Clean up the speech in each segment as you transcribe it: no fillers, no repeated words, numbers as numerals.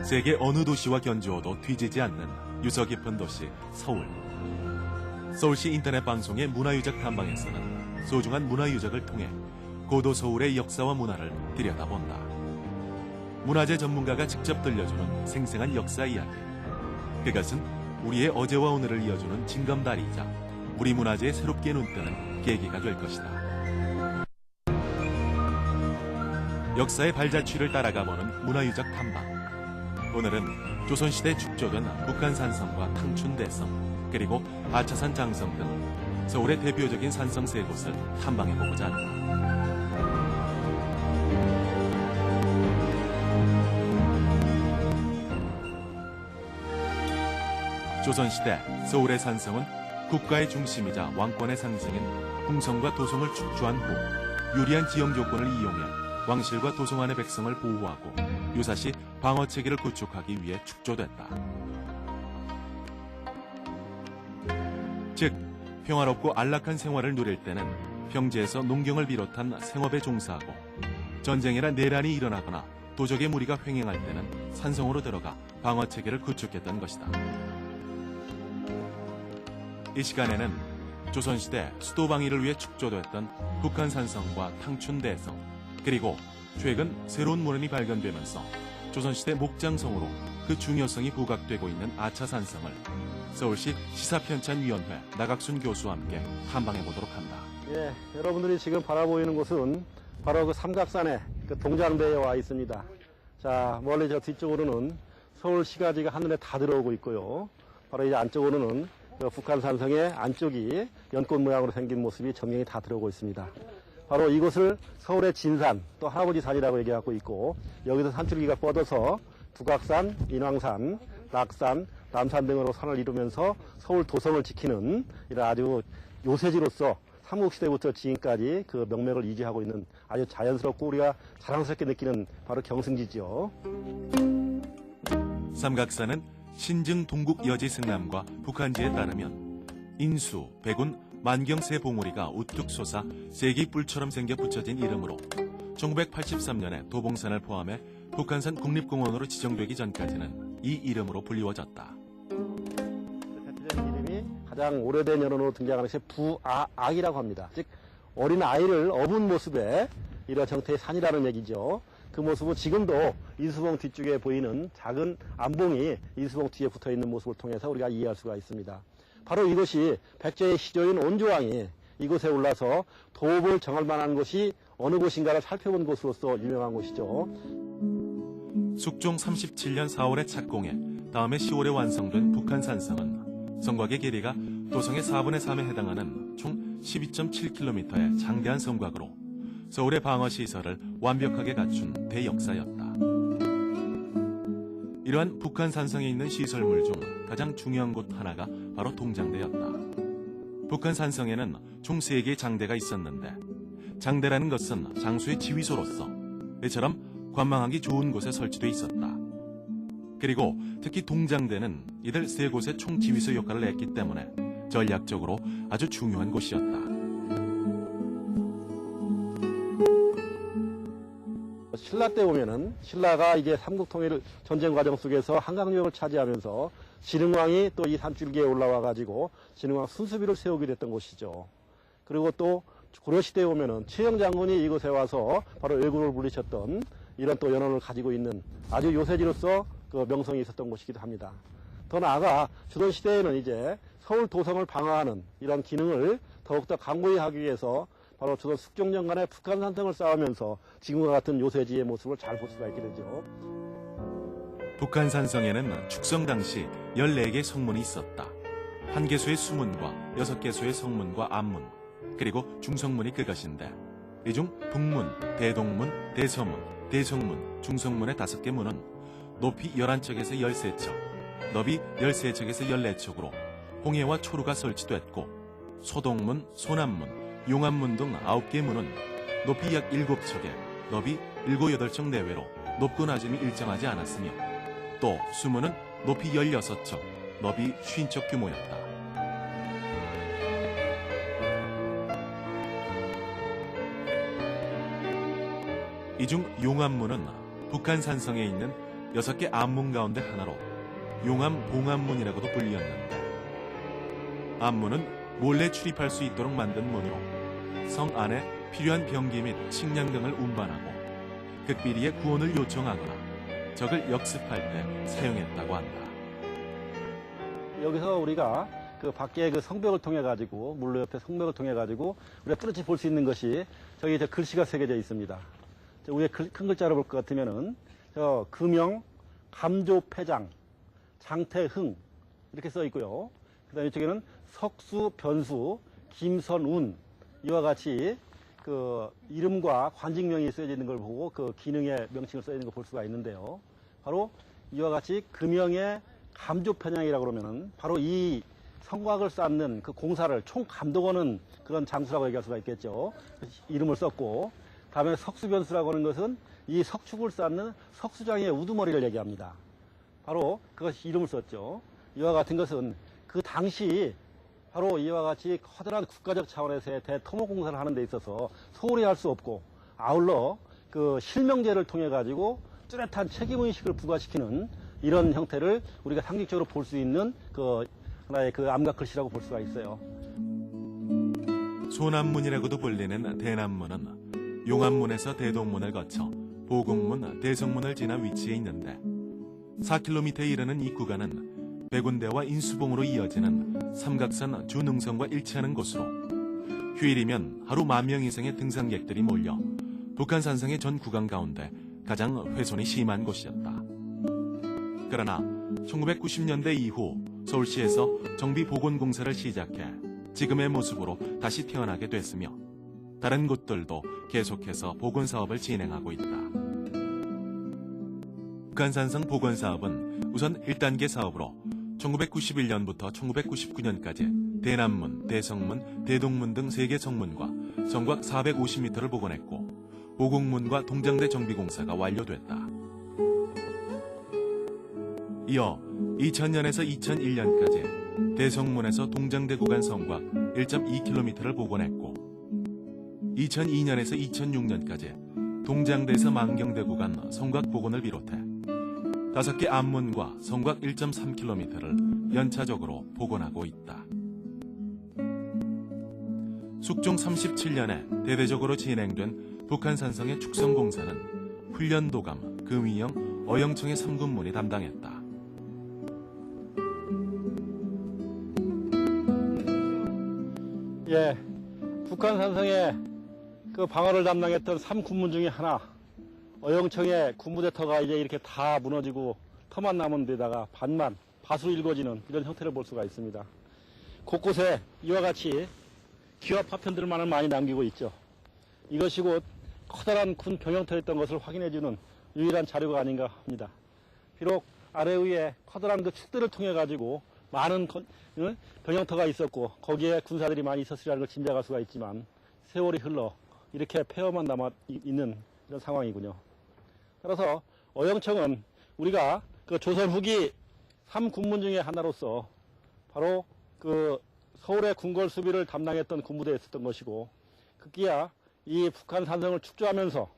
세계 어느 도시와 견주어도 뒤지지 않는 유서 깊은 도시 서울. 서울시 인터넷 방송의 문화유적 탐방에서는 소중한 문화유적을 통해 고도 서울의 역사와 문화를 들여다본다. 문화재 전문가가 직접 들려주는 생생한 역사 이야기. 그것은 우리의 어제와 오늘을 이어주는 징검다리이자 우리 문화재에 새롭게 눈뜨는 계기가 될 것이다. 역사의 발자취를 따라가보는 문화유적 탐방. 오늘은 조선시대 축조된 북한산성과 탕춘대성, 그리고 아차산 장성 등 서울의 대표적인 산성 세 곳을 탐방해보고자 한다. 조선시대 서울의 산성은 국가의 중심이자 왕권의 상징인 궁성과 도성을 축조한 후 유리한 지형 조건을 이용해 왕실과 도성 안의 백성을 보호하고 유사시 방어체계를 구축하기 위해 축조됐다. 즉, 평화롭고 안락한 생활을 누릴 때는 평지에서 농경을 비롯한 생업에 종사하고 전쟁이나 내란이 일어나거나 도적의 무리가 횡행할 때는 산성으로 들어가 방어체계를 구축했던 것이다. 이 시간에는 조선시대 수도 방위를 위해 축조됐던 북한산성과 탕춘대성, 그리고 최근 새로운 문헌이 발견되면서 조선시대 목장성으로 그 중요성이 부각되고 있는 아차산성을 서울시 시사편찬위원회 나각순 교수와 함께 탐방해보도록 한다. 예, 여러분들이 지금 바라보이는 곳은 바로 그 삼각산의 그 동장대에 와 있습니다. 자, 멀리 저 뒤쪽으로는 서울시가지가 하늘에 다 들어오고 있고요. 바로 이제 안쪽으로는 그 북한산성의 안쪽이 연꽃 모양으로 생긴 모습이 전경이 다 들어오고 있습니다. 바로 이곳을 서울의 진산, 또 할아버지 산이라고 얘기하고 있고, 여기서 산줄기가 뻗어서 북악산, 인왕산, 낙산, 남산 등으로 산을 이루면서 서울 도성을 지키는 이런 아주 요새지로서 삼국시대부터 지금까지 그 명맥을 유지하고 있는 아주 자연스럽고 우리가 자랑스럽게 느끼는 바로 경승지죠. 삼각산은 신증 동국 여지 승남과 북한지에 따르면 인수, 백운, 만경세 봉우리가 우뚝 솟아 세기뿔처럼 생겨 붙여진 이름으로 1983년에 도봉산을 포함해 북한산 국립공원으로 지정되기 전까지는 이 이름으로 불리워졌다. 대표적인 이름이 가장 오래된 연호로 등장하는 것이 부아악이라고 합니다. 즉 어린 아이를 업은 모습의 이런 정태의 산이라는 얘기죠. 그 모습은 지금도 인수봉 뒤쪽에 보이는 작은 안봉이 인수봉 뒤에 붙어있는 모습을 통해서 우리가 이해할 수가 있습니다. 바로 이것이 백제의 시조인 온조왕이 이곳에 올라서 도읍을 정할 만한 곳이 어느 곳인가를 살펴본 곳으로서 유명한 곳이죠. 숙종 37년 4월에 착공해 다음해 10월에 완성된 북한산성은 성곽의 길이가 도성의 4분의 3에 해당하는 총 12.7km의 장대한 성곽으로 서울의 방어시설을 완벽하게 갖춘 대역사였다. 이러한 북한산성에 있는 시설물 중 가장 중요한 곳 하나가 바로 동장대였다. 북한산성에는 총 3개의 장대가 있었는데 장대라는 것은 장수의 지휘소로서 이처럼 관망하기 좋은 곳에 설치돼 있었다. 그리고 특히 동장대는 이들 3곳의 총지휘소 역할을 했기 때문에 전략적으로 아주 중요한 곳이었다. 신라 때 보면은 신라가 이제 삼국통일 전쟁 과정 속에서 한강유역을 차지하면서 진흥왕이 또 이 산줄기에 올라와 가지고 진흥왕 순수비를 세우게 됐던 곳이죠. 그리고 또 고려시대에 보면은 최영 장군이 이곳에 와서 바로 외군을 부리셨던 이런 또 연원을 가지고 있는 아주 요새지로서 그 명성이 있었던 곳이기도 합니다. 더 나아가 조선시대에는 이제 서울 도성을 방어하는 이런 기능을 더욱더 강고히 하기 위해서 바로 조선 숙종년 간의 북한산성을 쌓으면서 지금과 같은 요새지의 모습을 잘 볼 수가 있게 되죠. 북한산성에는 축성 당시 14개의 성문이 있었다. 1개소의 수문과 6개소의 성문과 앞문, 그리고 중성문이 그것인데 이 중 북문, 대동문, 대서문, 대성문, 중성문의 5개 문은 높이 11척에서 13척, 너비 13척에서 14척으로 홍해와 초루가 설치됐고 소동문, 소남문, 용암문 등 9개 문은 높이 약 7척에 너비 7, 8척 내외로 높고 낮음이 일정하지 않았으며 또 수문은 높이 16척, 너비 50척 규모였다. 이 중 용암문은 북한산성에 있는 6개 암문 가운데 하나로 용암 봉암문이라고도 불리었는데, 암문은 몰래 출입할 수 있도록 만든 문으로 성 안에 필요한 병기 및 식량 등을 운반하고 극비리의 구원을 요청하거나 적을 역습할 때 사용했다고 한다. 여기서 우리가 그 밖에 그 성벽을 통해 가지고, 물로 옆에 성벽을 통해 가지고 우리가 뚜렷이 볼 수 있는 것이 저기 저 글씨가 새겨져 있습니다. 저 위에 큰 글자로 볼 것 같으면은 저 금영, 감조패장, 장태흥 이렇게 써 있고요. 그다음에 이쪽에는 석수, 변수, 김선운 이와 같이 그 이름과 관직명이 쓰여져 있는 걸 보고 그 기능의 명칭을 써 있는 걸 볼 수가 있는데요. 바로 이와 같이 금영의 감조편향이라고 그러면은 바로 이 성곽을 쌓는 그 공사를 총감독하는 그런 장수라고 얘기할 수가 있겠죠. 이름을 썼고, 다음에 석수변수라고 하는 것은 이 석축을 쌓는 석수장의 우두머리를 얘기합니다. 바로 그것이 이름을 썼죠. 이와 같은 것은 그 당시 바로 이와 같이 커다란 국가적 차원에서의 대토목공사를 하는 데 있어서 소홀히 할 수 없고, 아울러 그 실명제를 통해 가지고 뚜렷한 책임의식을 부과시키는 이런 형태를 우리가 상징적으로 볼 수 있는 그 하나의 그 암각글씨라고 볼 수가 있어요. 소남문이라고도 불리는 대남문은 용암문에서 대동문을 거쳐 보국문, 대성문을 지나 위치해 있는데, 4km에 이르는 이 구간은 백운대와 인수봉으로 이어지는 삼각산 주능선과 일치하는 곳으로 휴일이면 하루 10,000명 이상의 등산객들이 몰려 북한 산성의 전 구간 가운데 가장 훼손이 심한 곳이었다. 그러나 1990년대 이후 서울시에서 정비 복원 공사를 시작해 지금의 모습으로 다시 태어나게 됐으며, 다른 곳들도 계속해서 복원 사업을 진행하고 있다. 북한산성 복원 사업은 우선 1단계 사업으로 1991년부터 1999년까지 대남문, 대성문, 대동문 등 3개 성문과 성곽 450m를 복원했고, 보국문과 동장대 정비공사가 완료됐다. 이어 2000년에서 2001년까지 대성문에서 동장대 구간 성곽 1.2km를 복원했고, 2002년에서 2006년까지 동장대에서 만경대 구간 성곽 복원을 비롯해 5개 암문과 성곽 1.3km를 연차적으로 복원하고 있다. 숙종 37년에 대대적으로 진행된 북한산성의 축성공사는 훈련도감, 금위영, 어영청의 3군문이 담당했다. 예, 북한산성의 그 방어를 담당했던 3군문 중에 하나, 어영청의 군부대 터가 이제 이렇게 다 무너지고 터만 남은 데다가 반만 밭으로 일궈지는 이런 형태를 볼 수가 있습니다. 곳곳에 이와 같이 기와 파편들을 많이 남기고 있죠. 이것이 곧 커다란 군 병영터였던 것을 확인해주는 유일한 자료가 아닌가 합니다. 비록 아래 위에 커다란 그 축들을 통해 가지고 많은 병영터가 있었고 거기에 군사들이 많이 있었으리라는 걸 짐작할 수가 있지만, 세월이 흘러 이렇게 폐허만 남아 있는 이런 상황이군요. 따라서 어영청은 우리가 그 조선 후기 3군문 중에 하나로서 바로 그 서울의 군걸 수비를 담당했던 군부대에 있었던 것이고, 급기야 이 북한 산성을 축조하면서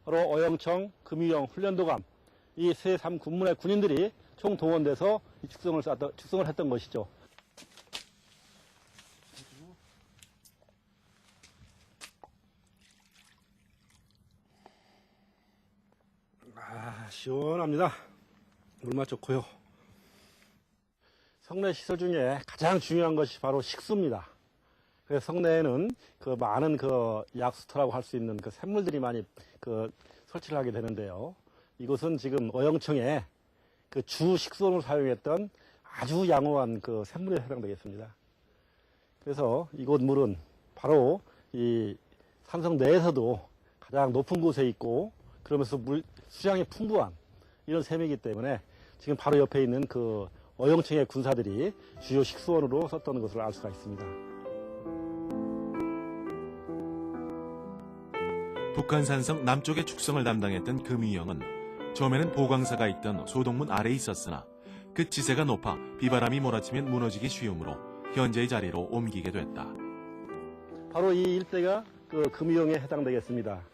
바로 어영청, 금위영, 훈련도감 이 세 3군문의 군인들이 총 동원돼서 이 축성을 했던 것이죠. 시원합니다. 물맛 좋고요. 성내 시설 중에 가장 중요한 것이 바로 식수입니다. 그래서 성내에는 그 많은 그 약수터라고 할 수 있는 그 샘물들이 많이 그 설치를 하게 되는데요. 이곳은 지금 어영청의 그 주 식수원으로 사용했던 아주 양호한 그 샘물에 해당되겠습니다. 그래서 이곳 물은 바로 이 산성 내에서도 가장 높은 곳에 있고, 그러면서 수량이 풍부한 이런 샘이기 때문에 지금 바로 옆에 있는 그 어영청의 군사들이 주요 식수원으로 썼던 것을 알 수가 있습니다. 북한산성 남쪽의 축성을 담당했던 금위영은 처음에는 보광사가 있던 소동문 아래에 있었으나 그 지세가 높아 비바람이 몰아치면 무너지기 쉬우므로 현재의 자리로 옮기게 됐다. 바로 이 일대가 그 금위영에 해당되겠습니다.